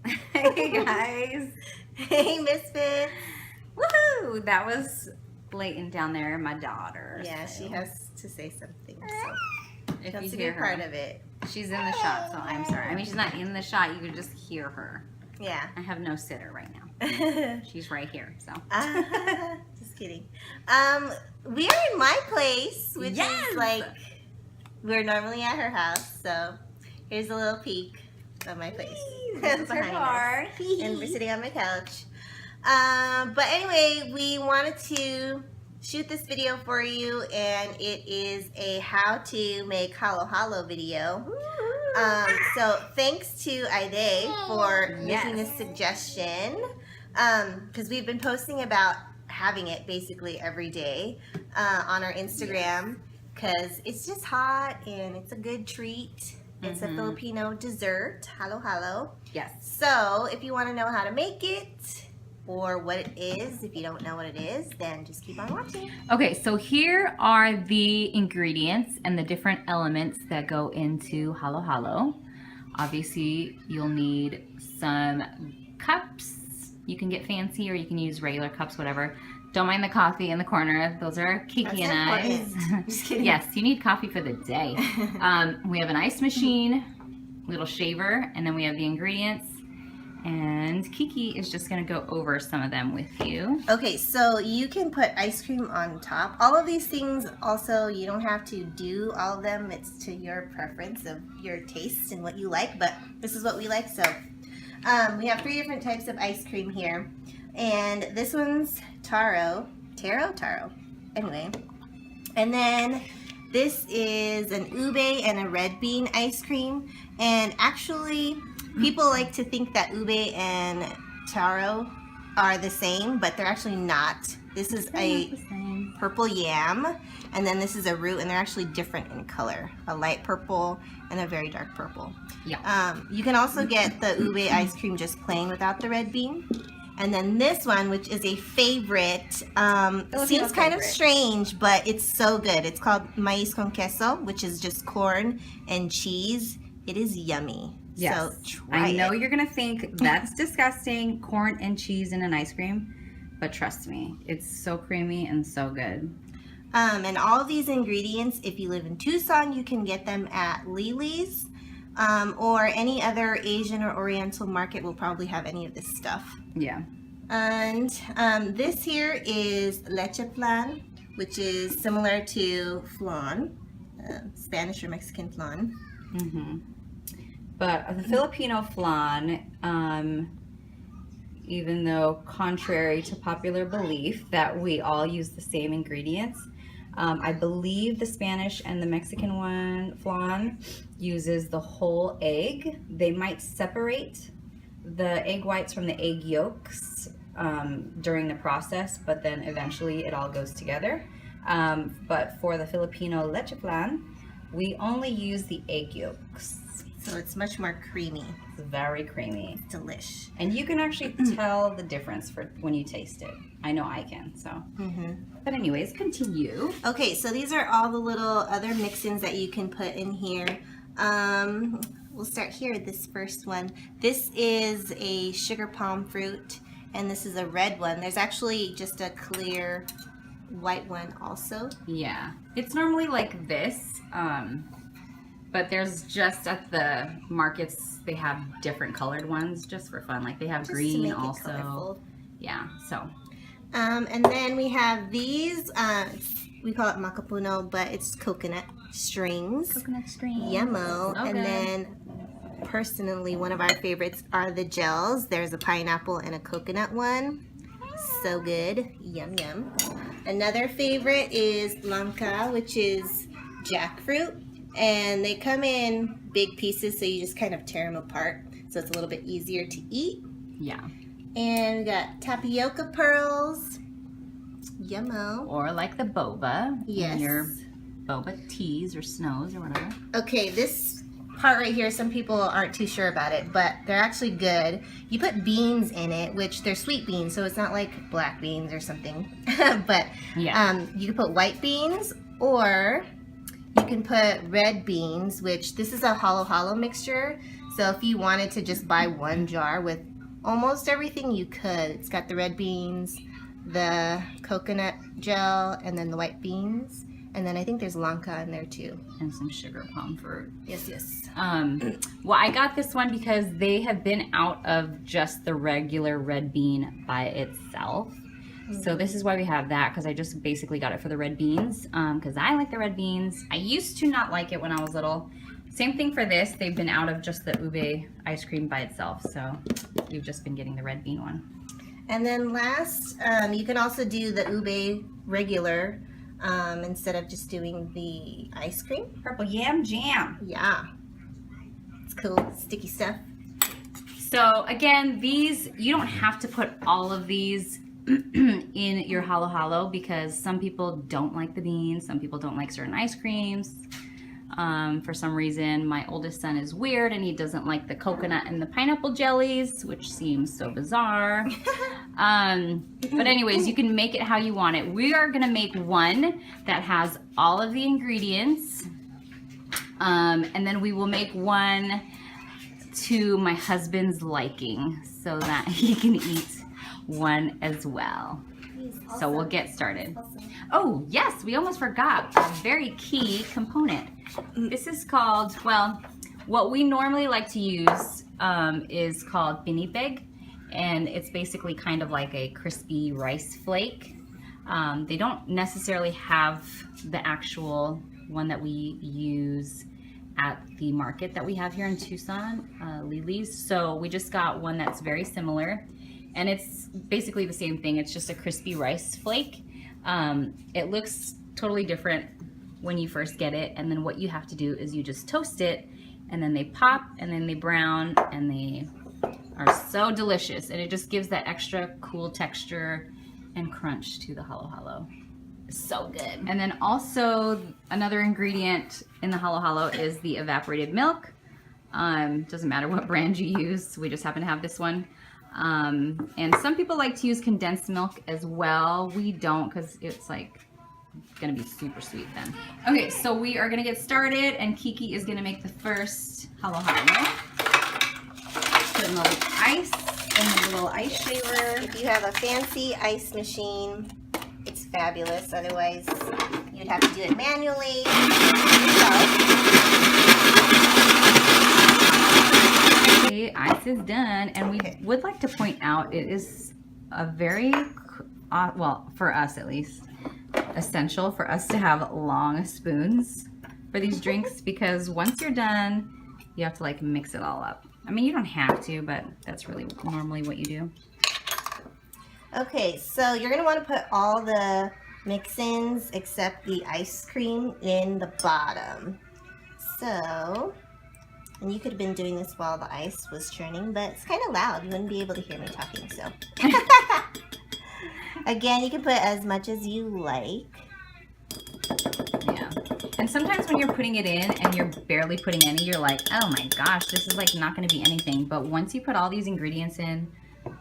Hey guys. Hey, Missfit. Woohoo! That was blatant down there, my daughter. Yeah, so. she has to say something. So If that's you a hear good her, part of it. she's in the shot, so I'm sorry. I mean, she's not in the shot. You can just hear her. Yeah. I have no sitter right now. She's right here, so. Just kidding. We are in my place, which Yes! is like we're normally at her house. So here's a little peek of my place. This is her Behind bar. us. And we're sitting on my couch. But anyway, we wanted to shoot this video for you, and it is a how to make halo halo video. So thanks to Aide for making this suggestion, because we've been posting about having it basically every day on our Instagram, because it's just hot and it's a good treat. It's a Filipino dessert, halo halo. Yes. So if you want to know how to make it or what it is, if you don't know what it is, then just keep on watching. Okay, so here are the ingredients and the different elements that go into halo halo. Obviously, you'll need some cups. You can get fancy or you can use regular cups, whatever. Don't mind the coffee in the corner. Those are Kiki and I's. Just kidding. Yes, you need coffee for the day. We have an ice machine, little shaver, and then we have the ingredients. And Kiki is just going to go over some of them with you. Okay, so you can put ice cream on top. All of these things also, you don't have to do all of them. It's to your preference of your taste and what you like, but this is what we like. So we have 3 different types of ice cream here. And this one's Taro. Anyway. And then this is an ube and a red bean ice cream. And actually, people like to think that ube and taro are the same, but they're actually not. This is a purple yam, and then this is a root, and they're actually different in color. A light purple and a very dark purple. Yeah. You can also get the ube ice cream just plain without the red bean. And then this one, which is a favorite, seems kind of strange, but it's so good. It's called Mais con Queso, which is just corn and cheese. It is yummy. Yes. So try I know it. you're going to think that's disgusting, corn and cheese in an ice cream, but trust me, it's so creamy and so good. And all of these ingredients, if you live in Tucson, you can get them at Lily's, or any other Asian or Oriental market will probably have any of this stuff. Yeah. And this here is Lecheflan, which is similar to flan, Spanish or Mexican flan. But the Filipino flan, even though contrary to popular belief that we all use the same ingredients, I believe the Spanish and the Mexican flan uses the whole egg. They might separate the egg whites from the egg yolks during the process, but then eventually it all goes together. But for the Filipino Lecheflan, we only use the egg yolks. So it's much more creamy. It's very creamy. It's delish. And you can actually tell the difference for when you taste it. I know I can, so. But anyways, continue. Okay, so these are all the little other mix-ins that you can put in here. We'll start here, this first one. This is a sugar palm fruit, and this is a red one. There's actually just a clear white one also. Yeah, it's normally like this, but there's just at the markets, they have different colored ones just for fun. Like they have Just green to make also. it colorful. Yeah, so. And then we have these, we call it Macapuno, but it's coconut strings. Coconut string. Yummo. So And good. then personally, one of our favorites are the gels. There's a pineapple and a coconut one. So good. Yum, yum. Another favorite is Langka, which is jackfruit. And they come in big pieces, so you just kind of tear them apart. So it's a little bit easier to eat. Yeah. And we got tapioca pearls. Yummo. Or like the boba. Yes. In your boba teas or snows or whatever. Okay, this part right here, some people aren't too sure about it, but they're actually good. You put beans in it, which they're sweet beans, so it's not like black beans or something. But Yeah. you can put white beans, or you can put red beans, which this is a halo halo mixture. So if you wanted to just buy one jar with almost everything, you could. It's got the red beans, the coconut gel, and then the white beans. And then I think there's Langka in there too. And some sugar palm fruit. Yes, yes. Well, I got this one because they have been out of just the regular red bean by itself. So this is why we have that, because I just basically got it for the red beans, because I like the red beans. I used to not like it when I was little. Same thing for this. They've been out of just the ube ice cream by itself, so we've just been getting the red bean one. And then last, you can also do the ube regular instead of just doing the ice cream. Purple Yam Jam. Yeah. It's cool. Sticky stuff. So again, these, you don't have to put all of these in your halo halo because some people don't like the beans, some people don't like certain ice creams. For some reason, my oldest son is weird and he doesn't like the coconut and the pineapple jellies, which seems so bizarre. But anyways, you can make it how you want it. We are gonna make one that has all of the ingredients, and then we will make one to my husband's liking so that he can eat one as well. So we'll get started. Oh yes, we almost forgot a very key component. This is called, well, what we normally like to use is called Pinipig, and it's basically kind of like a crispy rice flake. They don't necessarily have the actual one that we use at the market that we have here in Tucson, Lily's. So we just got one that's very similar. And it's basically the same thing. It's just a crispy rice flake. It looks totally different when you first get it. And then what you have to do is you just toast it and then they pop and then they brown and they are so delicious. And it just gives that extra cool texture and crunch to the halo halo. So good. And then also another ingredient in the halo halo is the evaporated milk. Doesn't matter what brand you use. We just happen to have this one. And some people like to use condensed milk as well. We don't because it's like gonna be super sweet then. Okay, so we are gonna get started and Kiki is gonna make the first halo halo. Put in the ice in the little ice shaver. If you have a fancy ice machine, it's fabulous. Otherwise, you'd have to do it manually Okay, ice is done, and we would like to point out it is a very, well, for us at least, essential for us to have long spoons for these drinks because once you're done, you have to like mix it all up. I mean, you don't have to, but that's really normally what you do. Okay, so you're going to want to put all the mix-ins except the ice cream in the bottom. So, and you could have been doing this while the ice was churning, but it's kind of loud. You wouldn't be able to hear me talking, so. Again, you can put as much as you like. Yeah. And sometimes when you're putting it in and you're barely putting any, you're like, oh my gosh, this is like not going to be anything. But once you put all these ingredients in,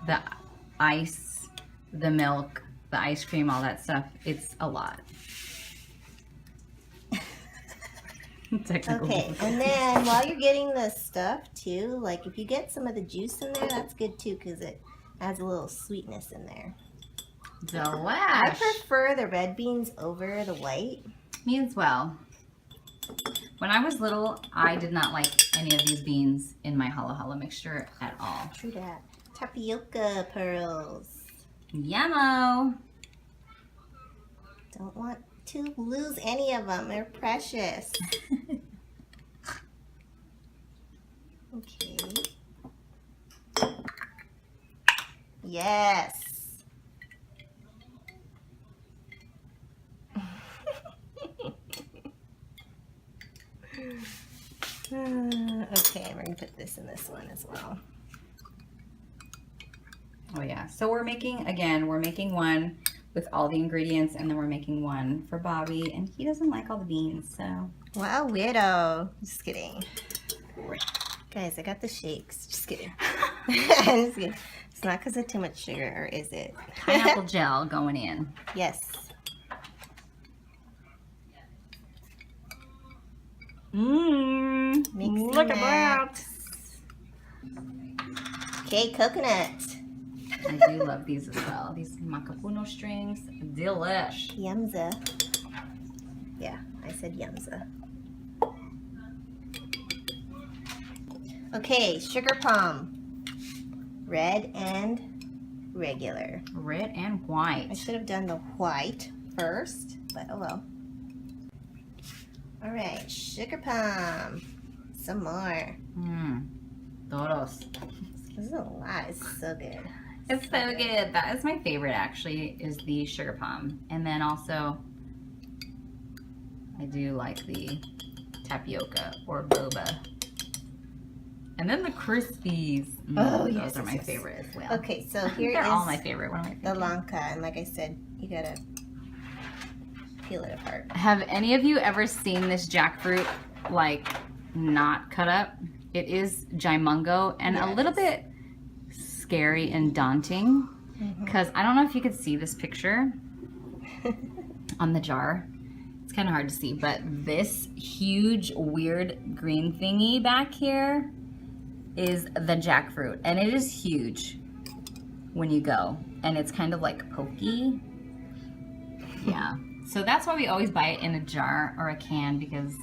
the ice, the milk, the ice cream, all that stuff, it's a lot. Okay, and then while you're getting the stuff too, like if you get some of the juice in there, that's good too because it adds a little sweetness in there. Delish. I prefer the red beans over the white. Me as well. When I was little, I did not like any of these beans in my halo halo mixture at all. True that. Tapioca pearls. Yummo. Don't want to lose any of them. They're precious. Okay. Yes. Okay, we're gonna put this in this one as well. Oh yeah, so we're making one with all the ingredients and then we're making one for Bobby and he doesn't like all the beans, so. Wow, weirdo. Just kidding. Guys, I got the shakes. Just kidding. Just kidding. It's not because of too much sugar, or is it? Pineapple gel going in. Yes. Mmm. Look at that. Okay, coconut. I do love these as well. These Macapuno strings, delish. Yamza. Yeah, I said yamza. Okay, sugar palm. Red and regular. Red and white. I should have done the white first, but oh well. All right, sugar palm. Some more. Toros. This is a lot. It's so good. It's so good. That is my favorite actually, is the sugar palm. And then also, I do like the tapioca or boba. And then the crispies. Oh, those yes, are my yes. favorite as well. Okay, so here They're is all my favorite. One of my the favorite. Langka, and like I said, you gotta peel it apart. Have any of you ever seen this jackfruit like not cut up? It is gimungo and Yeah, a little bit scary and daunting because I don't know if you could see this picture on the jar. It's kind of hard to see, but this huge weird green thingy back here is the jackfruit, and it is huge when you go, and it's kind of like pokey. Yeah, so that's why we always buy it in a jar or a can, because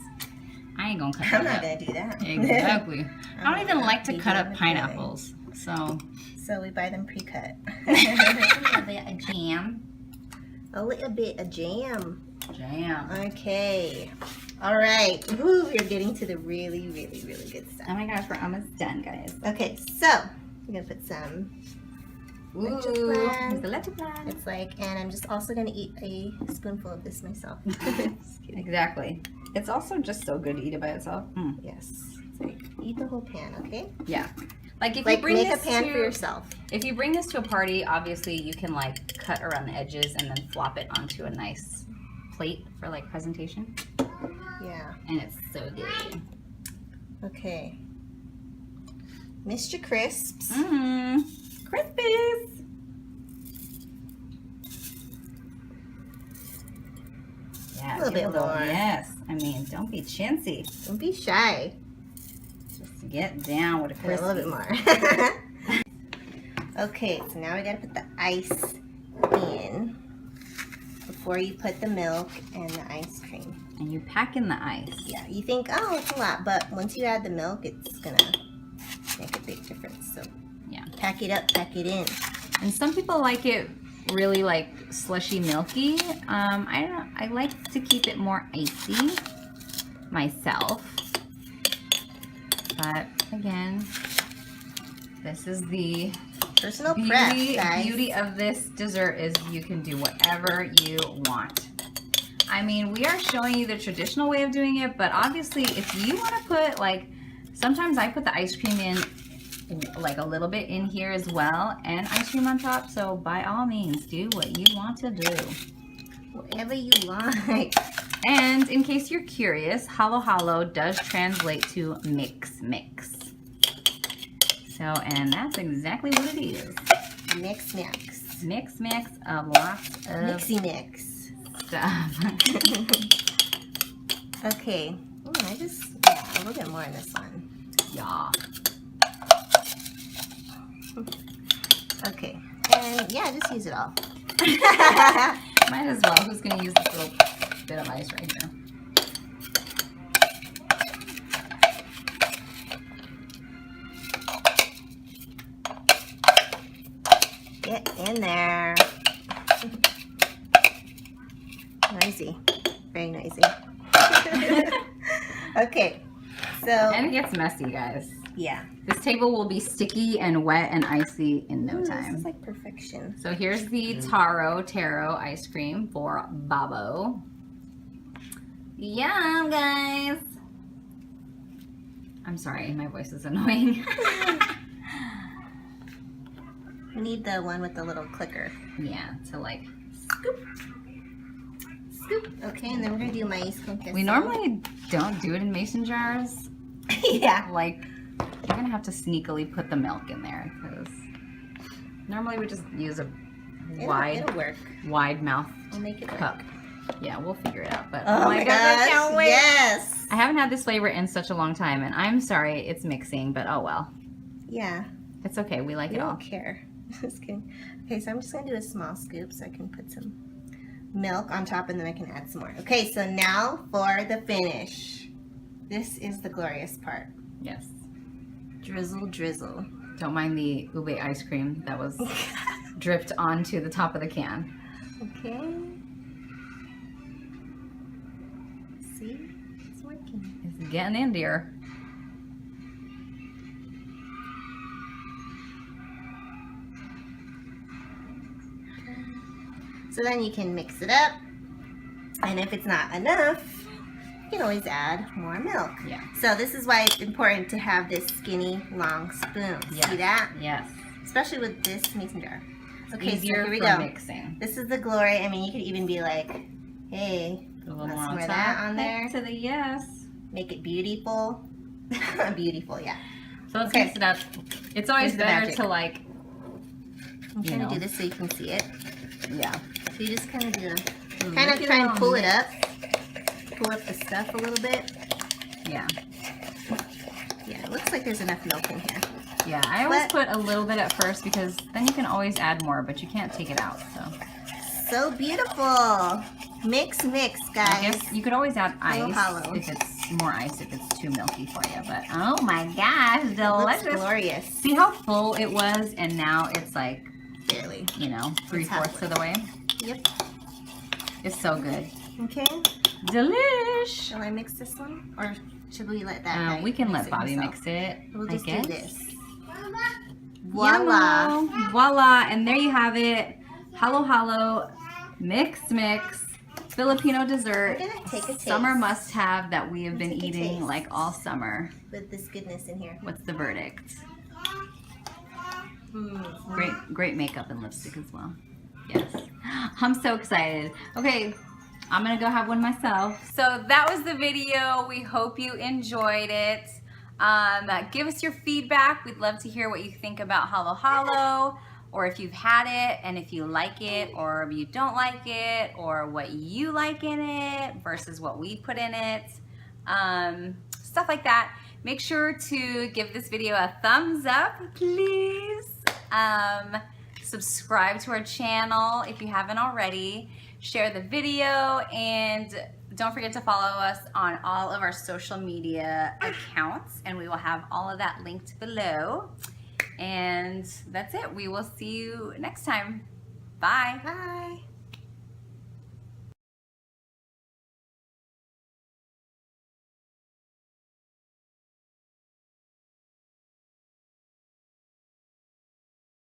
I ain't gonna cut I'm it not up. gonna do that. Exactly. I don't even like to be cut doing up the pineapples, so So we buy them pre-cut. a little bit of jam. A little bit of jam. Jam. Okay. All right. Woo, we're getting to the really, really, really good Oh stuff. my gosh, we're almost done, guys. Okay, so we're gonna put some. Ooh, Lecheflan. here's the Lecheflan. It's like, and I'm just also gonna eat a spoonful of this myself. Exactly. It's also just so good to eat it by itself. Yes. It's like, eat the whole pan, okay? Yeah. Like if Like you bring make a this pan to for yourself. if you bring this to a party, obviously you can like cut around the edges and then flop it onto a nice plate for like presentation. Yeah. And it's so good. Okay. Mr. Crisps. Crispies. Yeah, A little give bit more. Yes. I mean, don't be chintzy. Don't be shy. Just get down with a A crispy. little bit more. Okay, so now we gotta put the ice in before you put the milk and the ice cream. And you pack in the ice. Yeah, you think, oh, it's a lot, but once you add the milk, it's gonna make a big difference. So Yeah. pack it up, pack it in. And some people like it really like slushy milky. I don't. I like to keep it more icy myself. But again, this is the Personal prep, guys. beauty of this dessert is you can do whatever you want. I mean, we are showing you the traditional way of doing it, but obviously if you want to put like, sometimes I put the ice cream in like a little bit in here as well and ice cream on top. So by all means, do what you want to do. Whatever you like. And in case you're curious, halo halo does translate to mix. So, and that's exactly what it is. Mix. Mix of lots of Mixy mix. stuff. Okay. Ooh, a little bit more in this one. Yeah. Okay. And yeah, just use it all. Might as well. Who's going to use this little bit of ice right here? Get in there. Noisy. Very noisy. Okay. So, And it gets messy, guys. yeah. This table will be sticky and wet and icy in no Ooh, time. This is like perfection. So here's the Taro ice cream for Babo. Yum, guys. I'm sorry, my voice is annoying. We need the one with the little clicker. Yeah, to like, Scoop. Okay, and then we're gonna do mais con queso. we normally don't do it in mason jars. Yeah. Like, you're gonna have to sneakily put the milk in there because normally we just use a It'll work. wide mouth We'll make it cup. work. Yeah, we'll figure it out. But Oh my gosh, I can't wait. yes. I haven't had this flavor in such a long time, and I'm sorry it's mixing, but oh well. Yeah. It's okay. We like I it all. don't care. Just kidding. Okay, so I'm just gonna do a small scoop so I can put some milk on top and then I can add some more. Okay, so now for the finish. This is the glorious part. Yes. Drizzle, drizzle. Don't mind the ube ice cream that was dripped onto the top of the can. Okay. See? It's working. It's getting in, dear. So then you can mix it up. And if it's not enough, you can always add more milk. Yeah. So this is why it's important to have this skinny, long spoon. Yes. See that? Yes. Especially with this mason jar. Okay, so Easier here we for go. mixing. This is the glory. I mean, you could even be like, hey, A little let's more on pour top. that on there. To the yes. Make it beautiful. Beautiful, yeah. So let's Okay. mix it up. It's always Here's the better magic. to like, I'm you trying know. to do this so you can see it. yeah. So you just kind of do, Lick kind of it try and on pull it this. up. Pull up the stuff a little bit. Yeah. Yeah, it looks like there's enough milk in here. Yeah, I always But- put a little bit at first because then you can always add more, but you can't take it out. So So beautiful. Mix, mix, I guys. guess you could always add ice hollow. if it's more ice if it's too milky for you. But oh my gosh, It looks delicious! glorious. See how full it was, and now it's like, Barely. you know, It's 3/4 of the way. Yep. It's so good. Okay. Delish. Shall I mix this one? Or should we let that guy We can mix let it Bobby himself? mix it. We'll I just guess. do this. Voila. Yummo. Voila. And there you have it. Halo halo. Mix. Filipino dessert. We're gonna take a taste. Summer must have that we have been Take a eating taste. like all summer. With this goodness in here. What's the verdict? Mm. Great makeup and lipstick as well. Yes. I'm so excited. Okay, I'm gonna go have one myself. So that was the video. We hope you enjoyed it. Give us your feedback. We'd love to hear what you think about Halo Halo, or if you've had it and if you like it or if you don't like it, or what you like in it versus what we put in it. Stuff like that. Make sure to give this video a thumbs up, please. Subscribe to our channel if you haven't already. Share the video, and don't forget to follow us on all of our social media accounts, and we will have all of that linked below. And that's it. We will see you next time. Bye. Bye.